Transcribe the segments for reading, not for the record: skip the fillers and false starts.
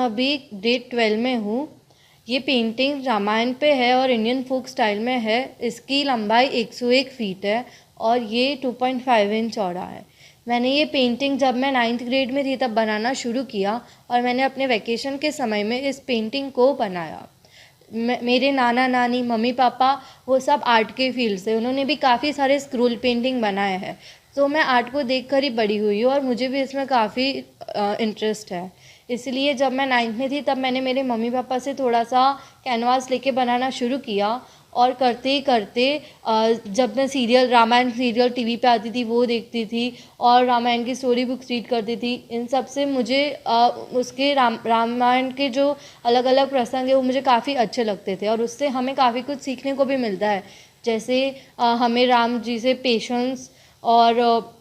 अभी ग्रेड 12 में हूँ। ये पेंटिंग रामायण पे है और इंडियन फोक स्टाइल में है। इसकी लंबाई 101 फीट है और ये 2.5 इंच चौड़ा है। मैंने ये पेंटिंग जब मैं 9th ग्रेड में थी तब बनाना शुरू किया और मैंने अपने वैकेशन के समय में इस पेंटिंग को बनाया। मेरे नाना नानी मम्मी पापा वो सब आर्ट के फील्ड से, उन्होंने भी काफ़ी सारे स्क्रोल पेंटिंग बनाए हैं, तो मैं आर्ट को देखकर ही बड़ी हुई हूँ और मुझे भी इसमें काफ़ी इंटरेस्ट है। इसलिए जब मैं 9th में थी तब मैंने मेरे मम्मी पापा से थोड़ा सा कैनवास लेके बनाना शुरू किया और करते ही करते जब मैं रामायण सीरियल टीवी पे आती थी वो देखती थी और रामायण की स्टोरी बुक्स रीड करती थी। इन सब से मुझे उसके रामायण के जो अलग अलग प्रसंग है वो मुझे काफ़ी अच्छे लगते थे और उससे हमें काफ़ी कुछ सीखने को भी मिलता है। जैसे हमें राम जी से पेशेंस और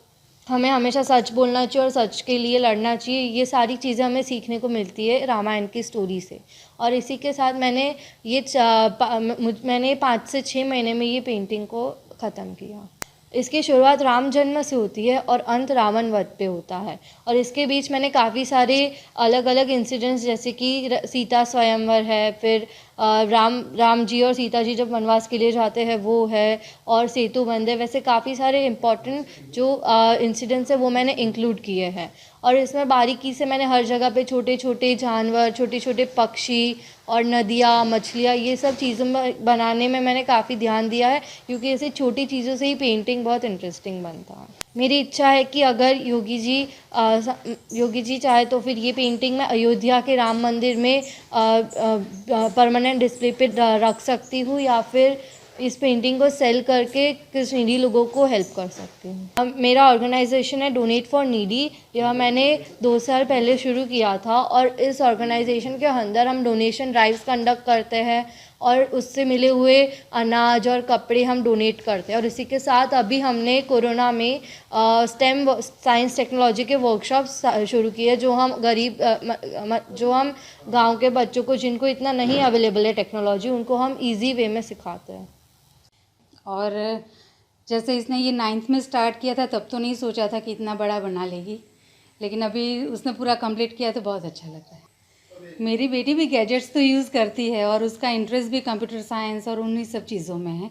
हमें हमेशा सच बोलना चाहिए और सच के लिए लड़ना चाहिए। ये सारी चीज़ें हमें सीखने को मिलती है रामायण की स्टोरी से। और इसी के साथ मैंने 5 से 6 महीने में ये पेंटिंग को ख़त्म किया। इसकी शुरुआत राम जन्म से होती है और अंत रावण वध पे होता है और इसके बीच मैंने काफ़ी सारे अलग अलग इंसिडेंट्स, जैसे कि सीता स्वयंवर है, फिर राम जी और सीता जी जब वनवास के लिए जाते हैं वो है, और सेतु बंध है। वैसे काफ़ी सारे इम्पॉर्टेंट जो इंसिडेंट्स है वो मैंने इंक्लूड किए हैं और इसमें बारीकी से मैंने हर जगह पे छोटे छोटे जानवर, छोटे छोटे पक्षी और नदियाँ, मछलियाँ, ये सब चीज़ों में बनाने में मैंने काफ़ी ध्यान दिया है, क्योंकि ऐसे छोटी चीज़ों से ही पेंटिंग बहुत इंटरेस्टिंग बनता है। मेरी इच्छा है कि अगर योगी जी चाहे तो फिर ये पेंटिंग मैं अयोध्या के राम मंदिर में परमानेंट डिस्प्ले पे रख सकती हूँ या फिर इस पेंटिंग को सेल करके कुछ नीडी लोगों को हेल्प कर सकती हूँ। मेरा ऑर्गेनाइजेशन है डोनेट फॉर नीडी। यह मैंने 2 साल पहले शुरू किया था और इस ऑर्गेनाइजेशन के अंदर हम डोनेशन ड्राइव्स कंडक्ट करते हैं और उससे मिले हुए अनाज और कपड़े हम डोनेट करते हैं। और इसी के साथ अभी हमने कोरोना में स्टेम साइंस टेक्नोलॉजी के वर्कशॉप्स शुरू किए, जो हम गांव के बच्चों को जिनको इतना नहीं अवेलेबल है टेक्नोलॉजी, उनको हम इजी वे में सिखाते हैं। और जैसे इसने ये 9th में स्टार्ट किया था तब तो नहीं सोचा था कि इतना बड़ा बना लेगी, लेकिन अभी उसने पूरा कंप्लीट किया तो बहुत अच्छा लग रहा है। मेरी बेटी भी गैजेट्स तो यूज़ करती है और उसका इंटरेस्ट भी कंप्यूटर साइंस और उन्हीं सब चीज़ों में है,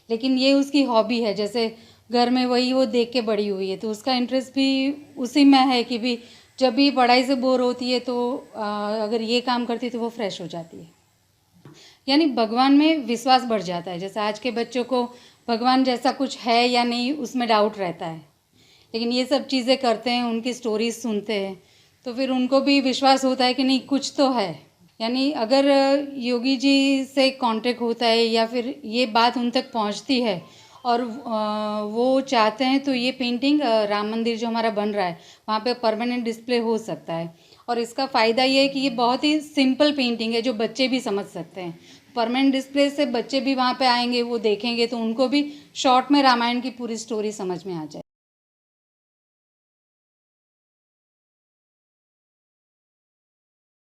लेकिन ये उसकी हॉबी है। जैसे घर में वही वो देख के बड़ी हुई है तो उसका इंटरेस्ट भी उसी में है कि भी जब भी पढ़ाई से बोर होती है तो अगर ये काम करती है तो वो फ्रेश हो जाती है। यानी भगवान में विश्वास बढ़ जाता है। जैसे आज के बच्चों को भगवान जैसा कुछ है या नहीं उसमें डाउट रहता है, लेकिन ये सब चीज़ें करते हैं, उनकी स्टोरीज सुनते हैं तो फिर उनको भी विश्वास होता है कि नहीं कुछ तो है। यानी अगर योगी जी से कांटेक्ट होता है या फिर ये बात उन तक पहुंचती है और वो चाहते हैं तो ये पेंटिंग राम मंदिर जो हमारा बन रहा है वहाँ पे परमानेंट डिस्प्ले हो सकता है। और इसका फ़ायदा ये है कि ये बहुत ही सिंपल पेंटिंग है जो बच्चे भी समझ सकते हैं। परमानेंट डिस्प्ले से बच्चे भी वहाँ पे आएंगे, वो देखेंगे तो उनको भी शॉर्ट में रामायण की पूरी स्टोरी समझ में आ जाए।